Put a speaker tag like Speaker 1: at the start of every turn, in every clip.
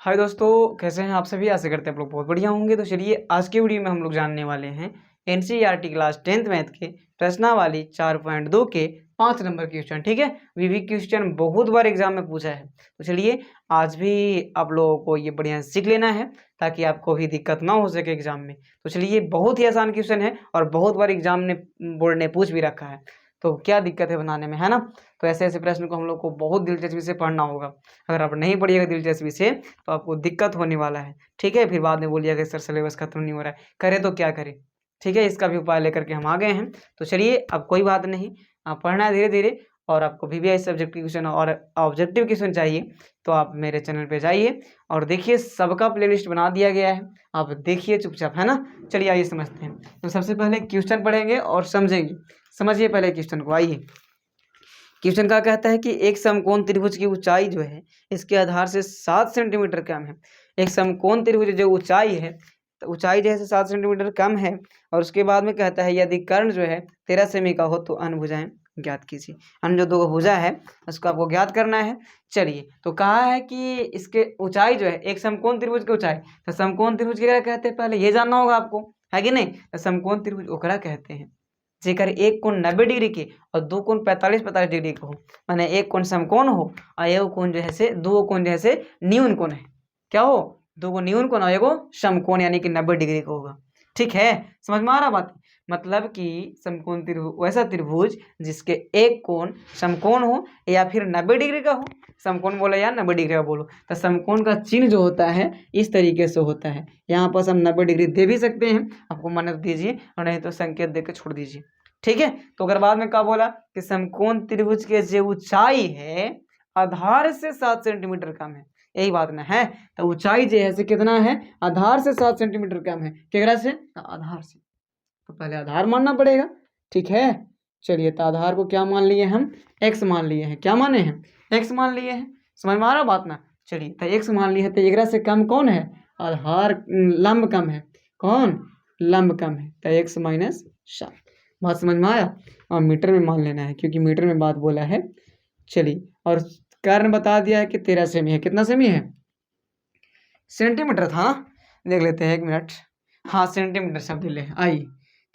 Speaker 1: हाय दोस्तों, कैसे हैं आप सभी। आशा करते हैं आप लोग बहुत बढ़िया होंगे। तो चलिए आज के वीडियो में हम लोग जानने वाले हैं एनसीईआरटी क्लास 10th मैथ के प्रश्नावली 4.2 के 5 नंबर क्वेश्चन। ठीक है, वीवी क्वेश्चन बहुत बार एग्जाम में पूछा है। तो चलिए आज भी आप लोगों को ये बढ़िया सीख लेना है ताकि आपको भी दिक्कत ना हो सके एग्जाम में। तो चलिए बहुत ही आसान क्वेश्चन है और बहुत बार एग्जाम ने बोर्ड ने पूछ भी रखा है, तो क्या दिक्कत है बनाने में, है ना। तो ऐसे ऐसे प्रश्न को हम लोग को बहुत दिलचस्पी से पढ़ना होगा। अगर आप नहीं पढ़िएगा दिलचस्पी से तो आपको दिक्कत होने वाला है। ठीक है, फिर बाद में बोलिएगा सर सिलेबस खत्म नहीं हो रहा है, करे तो क्या करें। ठीक है, इसका भी उपाय लेकर के हम आ गए हैं। तो चलिए अब कोई बात नहीं, आप पढ़ना है धीरे धीरे। और आपको वीवीआई सब्जेक्ट की क्वेश्चन और ऑब्जेक्टिव क्वेश्चन चाहिए तो आप मेरे चैनल पे जाइए और देखिए, सबका प्लेलिस्ट बना दिया गया है, आप देखिए चुपचाप, है ना। चलिए आइए समझते हैं। तो सबसे पहले क्वेश्चन पढ़ेंगे और समझेंगे। समझिए पहले क्वेश्चन को। आइए, क्वेश्चन का कहता है कि एक समकोण त्रिभुज की ऊंचाई जो है इसके आधार से 7 सेंटीमीटर कम है। एक समकोण त्रिभुज जो ऊंचाई है, तो ऊंचाई जो है 7 सेंटीमीटर कम है। और उसके बाद में कहता है यदि कर्ण जो है 13 सेमी का हो तो अन्य भुजाएं ज्ञात कीजिए। अन्य जो दो भुजा है उसको आपको ज्ञात करना है। चलिए, तो कहा है कि इसके ऊंचाई जो है एक समकोण त्रिभुज की ऊंचाई, तो समकोण त्रिभुज क्या कहते हैं पहले ये जानना होगा आपको, है कि नहीं। तो समकोण त्रिभुज ओकरा कहते हैं जेकर एक कोण 90 डिग्री के और दो कोण 45 डिग्री का हो। माने एक कोण समकोण हो और एगो कोण जो है से दो कोण जो है से न्यून कोण है। क्या हो, दो को न्यून कोण और एगो समकोण, यानी कि 90 डिग्री का होगा। ठीक है, समझ में आ रहा बात। मतलब कि समकोण त्रिभुज वैसा त्रिभुज जिसके एक कोण समकोण हो या फिर 90 डिग्री का हो। समकोण बोलो या 90 डिग्री का बोलो, तो समकोण का चिन्ह जो होता है इस तरीके से होता है। यहाँ पर हम 90 डिग्री दे भी सकते हैं, आपको मन्नत दीजिए, और नहीं तो संकेत देकर छोड़ दीजिए। ठीक है, तो अगर बाद में क्या बोला कि समकोण त्रिभुज के जो ऊंचाई है आधार से 7 सेंटीमीटर कम है, यही बात ना है। तो ऊंचाई जो है से कितना है, आधार से 7 सेंटीमीटर कम है। केकरा से, आधार से। तो पहले आधार मानना पड़ेगा। ठीक है, चलिए, तो आधार को क्या मान लिए हम, x मान लिए हैं। क्या माने हैं, x मान लिए हैं। समझ में आ रहा बात ना। चलिए, तो x मान लिए हैं, तो एकरा से कम कौन है, आधार लंब कम है। कौन, लंब कम है, तो x माइनस 7। बात समझ में आया। और मीटर में मान लेना है क्योंकि मीटर में बात बोला है। चलिए, और कारण बता दिया है कि 13 सेमी है। कितना सेमी है, सेंटीमीटर था, देख लेते हैं एक मिनट। हाँ, सेंटीमीटर शब्द ले आई,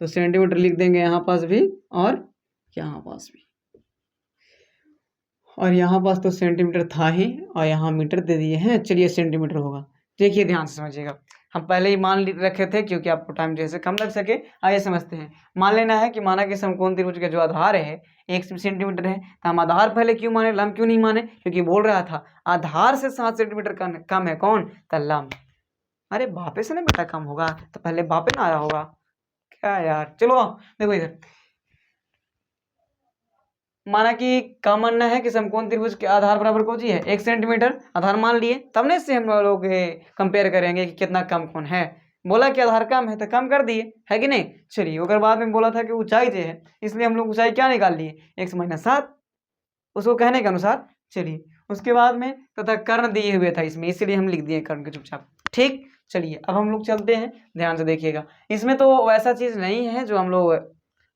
Speaker 1: तो सेंटीमीटर लिख देंगे यहाँ पास भी और यहाँ पास भी। और यहाँ पास तो सेंटीमीटर था ही और यहाँ मीटर दे दिए हैं। चलिए, सेंटीमीटर होगा। देखिए ध्यान से समझिएगा, हम पहले ही मान रखे थे क्योंकि आपको टाइम जैसे कम लग सके। आइए समझते हैं। मान लेना है कि माना कि समकोण त्रिभुज का जो आधार है 1 सेंटीमीटर है, तो हम आधार पहले क्यों माने, लंब क्यों नहीं माने, क्योंकि बोल रहा था आधार से 7 सेंटीमीटर कम है। कौन, तो लंब। अरे बापे से ना बेटा कम होगा, तो पहले बापे ना आया होगा क्या यार। चलो देखो इधर, माना कि का मानना है कि समकोण त्रिभुज के आधार बराबर कौन सी है, 1 सेंटीमीटर आधार मान लिए, तब ने से हम लोग कंपेयर करेंगे कि कितना कम कौन है। बोला कि आधार कम है तो कम कर दिए, है कि नहीं। चलिए, अगर बाद में बोला था कि ऊंचाई जो है, इसलिए हम लोग ऊंचाई क्या निकाल लिए, 1 माइनस 7, उसको कहने के अनुसार। चलिए, उसके बाद में तथा कर्ण दिए हुए था इसमें, इसलिए हम लिख दिए कर्ण के चुपचाप। ठीक, चलिए अब हम लोग चलते हैं, ध्यान से देखिएगा। इसमें तो वैसा चीज नहीं है जो हम लोग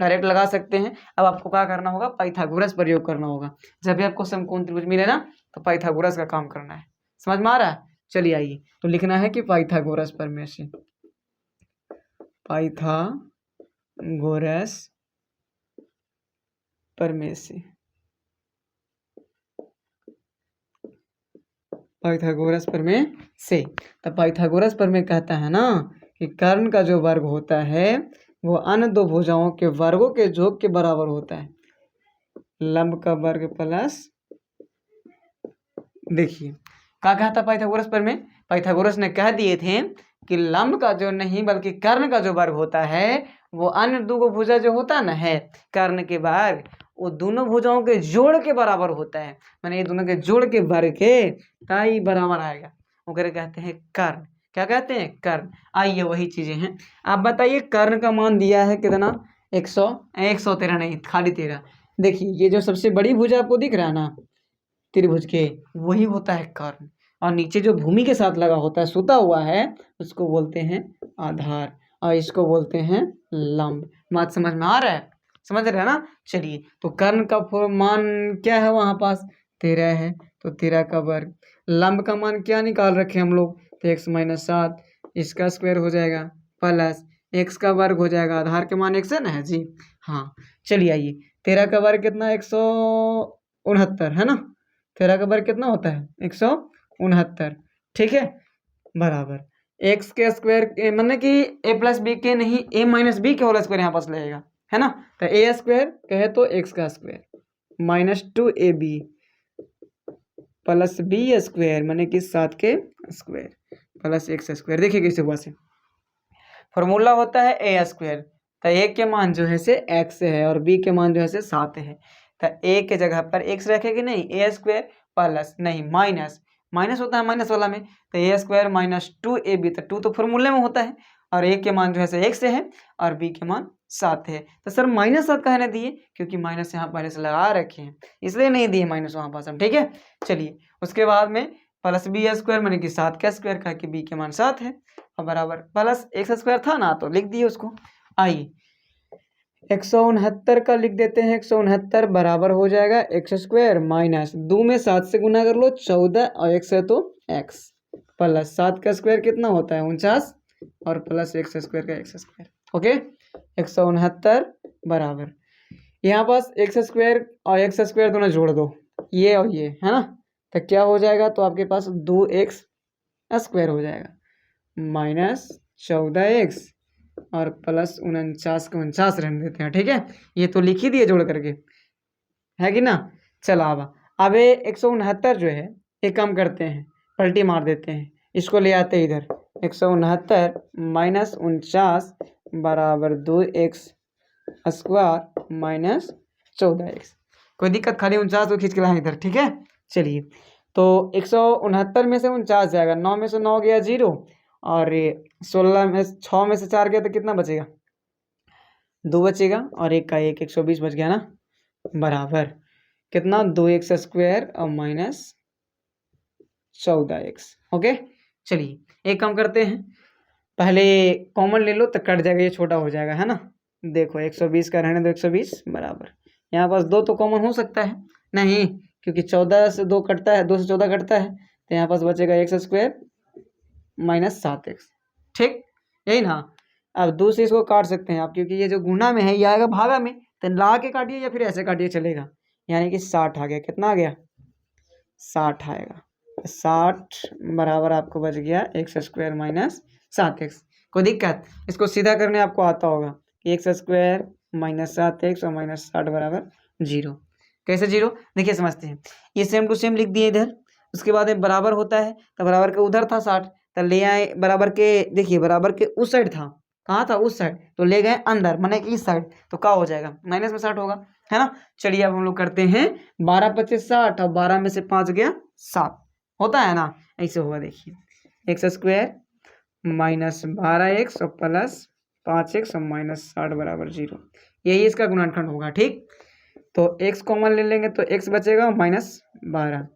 Speaker 1: डायरेक्ट लगा सकते हैं। अब आपको क्या करना होगा, पाइथागोरस प्रयोग करना होगा। जब भी आपको समकोण त्रिभुज मिले ना तो पाइथागोरस का काम करना है। समझ में आ रहा है। चलिए आइए, तो लिखना है कि पाइथागोरस प्रमेय से, पाइथागोरस प्रमेय से, पाइथागोरस प्रमेय से। तो पाइथागोरस प्रमेय कहता है ना कि कर्ण का जो वर्ग होता है वो अन्य दो भुजाओं के वर्गों के योग के बराबर होता है। लंब का वर्ग प्लस, देखिए क्या कहा था पाइथागोरस प्रमेय, पाइथागोरस ने कह दिए थे कि लंब का जो नहीं बल्कि कर्ण का जो वर्ग होता है वो अन्य दो भुजा जो होता है ना है कर्ण के वर्ग, वो दोनों भुजाओं के जोड़ के बराबर होता है। माने ये दोनों के जोड़ के वर्ग के ताई बराबर आएगा, वो कहते हैं कर्ण। क्या कहते हैं, कर्ण। आइए वही चीजें हैं। आप बताइए कर्ण का मान दिया है कितना, 113 नहीं, खाली 13। देखिए ये जो सबसे बड़ी भुजा आपको दिख रहा है ना त्रिभुज के, वही होता है कर्ण। और नीचे जो भूमि के साथ लगा होता है, सुता हुआ है, उसको बोलते हैं आधार, और इसको बोलते हैं लंब। बात समझ में आ रहा है, समझ रहे हैं ना। चलिए, तो कर्ण का मान क्या है, वहां पास 13 है, तो 13 का वर्ग लंब का मान क्या निकाल रखे हम लोग, तो x माइनस 7, इसका स्क्वायर हो जाएगा प्लस x का वर्ग हो जाएगा, आधार के मान x है ना जी। हाँ चलिए आइए, 13 का वर्ग कितना, 169 है ना। 13 का वर्ग कितना होता है, 169, ठीक है, बराबर एक्स के स्क्वायर मतलब कि ए प्लस बी के नहीं, ए माइनस बी के होल स्क्वायर यहाँ पास लगेगा, है ना। तो ए स्क्वायर कहे तो एक्स का square minus 2ab plus b square माने कि 7 के स्क्वायर प्लस एक्स स्क्वायर। देखिए कैसे हुआ से, फॉर्मूला होता है ए स्क्वायर, तो ए के मान जो है से एक्स है और बी के मान जो है से 7 है, तो ए के जगह पर एक्स रखेगी नहीं, ए स्क्वायर प्लस नहीं माइनस, माइनस होता है माइनस वाला में, तो ए स्क्वायर माइनस 2ab, तो 2 तो फॉर्मूले में होता है, और ए के मान जो है से एक्स है और बी के मान 7 है। तो सर माइनस 7 कहने दिए, क्योंकि माइनस यहाँ पहले से लगा रखे हैं इसलिए नहीं दिए माइनस वहाँ पास हम, ठीक है। चलिए उसके बाद में प्लस बी स्क्वायर मैंने कि 7 का स्क्वायर कहा कि बी के मान 7 है, और बराबर प्लस एक्स स्क्वायर था ना तो लिख दिए उसको। आइए 169 का लिख देते हैं, 169 बराबर हो जाएगा एक्स स्क्वायर माइनस 2 में 7 से गुना कर लो 14 और एक्स है तो एक्स, प्लस 7 का स्क्वायर कितना होता है 49 और प्लस एक्स स्क्वायर का एक्स स्क्वायर। ओके 169 बराबर यहाँ पास एक्स स्क्वायर और एक्स स्क्वायर दोनों जोड़ दो, ये और ये है ना, तो क्या हो जाएगा, तो आपके पास 2x स्क्वायर हो जाएगा माइनस 14x और प्लस 49 को 49 रहने देते हैं, ठीक है। ये तो लिख ही दिए जोड़ करके, है कि ना। चलो अब 169 जो है ये कम करते हैं, पलटी मार देते हैं, इसको ले आते हैं इधर, 169 माइनस 49 बराबर 2x स्क्वायर माइनस 14x। कोई दिक्कत, खाली 49 को खींच के लाए इधर, ठीक है। चलिए तो 169 में से 49 जाएगा, 9 में से 9 गया 0, और 16 में 6 में से 4 गया तो कितना बचेगा, 2 बचेगा, और एक का एक 120 बच गया ना, बराबर कितना 2x स्क्वायर और माइनस 14x। ओके चलिए एक काम करते हैं, पहले कॉमन ले लो तो कट जाएगा, ये छोटा हो जाएगा, है ना। देखो 120 का रहने दो 120 बराबर, यहाँ पास 2 तो कॉमन हो सकता है नहीं, क्योंकि 14 से 2 कटता है, 2 से 14 कटता है, तो यहाँ पास बचेगा एक्स स्क्वायर माइनस 7x, ठीक यही ना। अब 2 से इसको काट सकते हैं आप, क्योंकि ये जो गुना में है ये आएगा भागा में, तो ला के काटिए या फिर ऐसे काटिए चलेगा, यानी कि 60 आ गया, कितना आ गया 60 आएगा, 60 बराबर आपको बच गया एक्स स्क्वायर माइनस 7x। कोई दिक्कत, इसको सीधा करने आपको आता होगा कि एक्स स्क्वायर माइनस 7x और माइनस 60 बराबर 0। कैसे 0, देखिए समझते हैं, ये सेम टू सेम लिख दिए इधर, उसके बाद एक बराबर होता है, तो बराबर के उधर था 60, तो ले आए बराबर के, देखिए बराबर के उस साइड था, कहाँ था उस साइड, तो ले गए अंदर माने कि इस साइड, तो क्या हो जाएगा माइनस में 60 होगा, है ना। चलिए अब हम लोग करते हैं 12 25 60, और 12 में से 5 गया 7, होता है ना, ऐसे होगा। देखिए एक्स स्क्वायर माइनस 12x और प्लस 5x और माइनस 60 बराबर 0, यही इसका गुणनखंड होगा, ठीक। तो x कॉमन ले लेंगे तो x बचेगा माइनस 12,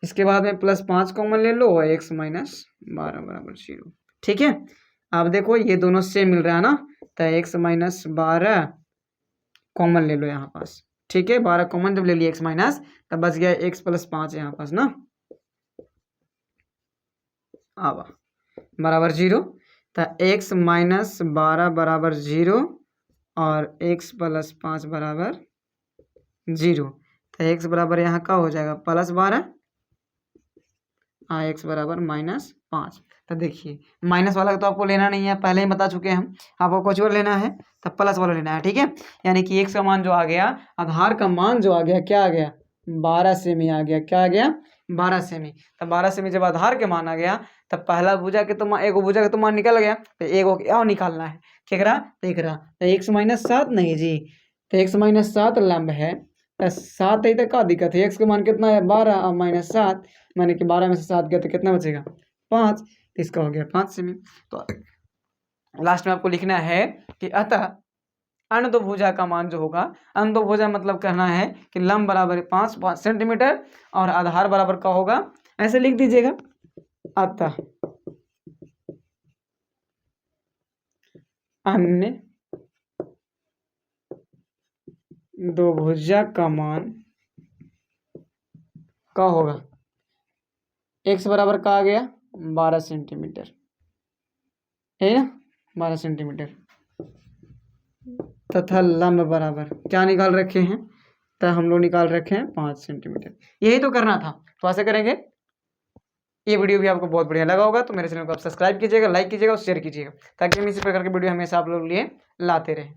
Speaker 1: इसके बाद में प्लस 5 कॉमन ले लो और x माइनस 12 बराबर 0, ठीक है। अब देखो ये दोनों सेम मिल रहा है ना, तो x माइनस 12 कॉमन ले लो यहाँ पास, ठीक है, 12 कॉमन जब ले लिया x माइनस, तब बच गया x प्लस 5 यहाँ पास ना, आवा बराबर 0, तो x माइनस 12 बराबर 0 और x प्लस 5 बराबर 0, तो x बराबर यहाँ का हो जाएगा प्लस 12 और x बराबर माइनस 5। तो देखिए माइनस वाला तो आपको लेना नहीं है, पहले ही बता चुके हैं हम, आपको कुछ और लेना है तो प्लस वाला लेना है, ठीक है। यानी कि x का मान जो आ गया, आधार का मान जो आ गया, क्या आ गया 12 सेमी आ गया, क्या आ गया 12 सेमी। तो 12 सेमी जब आधार के मान आ गया, तब पहला भुजा के तो एक भुजा का तो मान निकल गया, तो एक और निकालना है, केकरा तेकरा, तो x माइनस 7 नहीं जी, तो x माइनस 7 लंब है, तो 7 है तो क्या दिक्कत है, x का मान कितना है 12 और माइनस 7 माने कि 12 में से 7 गया तो कितना बचेगा 5, तो इसका हो गया 5 सेमी। तो लास्ट में आपको लिखना है कि अतः अनदोभुजा का मान जो होगा, अनदोभुजा मतलब कहना है कि लंब बराबर 5 सेंटीमीटर और आधार बराबर का होगा, ऐसे लिख दीजिएगा, अतः अन्य दो भुजा का मान का होगा एक्स बराबर का आ गया 12 सेंटीमीटर, है ना, 12 सेंटीमीटर। तथा लंब बराबर क्या निकाल रखे हैं, तो हम लोग निकाल रखे हैं 5 सेंटीमीटर। यही तो करना था, तो ऐसे करेंगे। ये वीडियो भी आपको बहुत बढ़िया लगा होगा, तो मेरे चैनल को आप सब्सक्राइब कीजिएगा, लाइक कीजिएगा और शेयर कीजिएगा, ताकि हम इसी प्रकार के वीडियो हमेशा आप लोग लिए लाते रहें।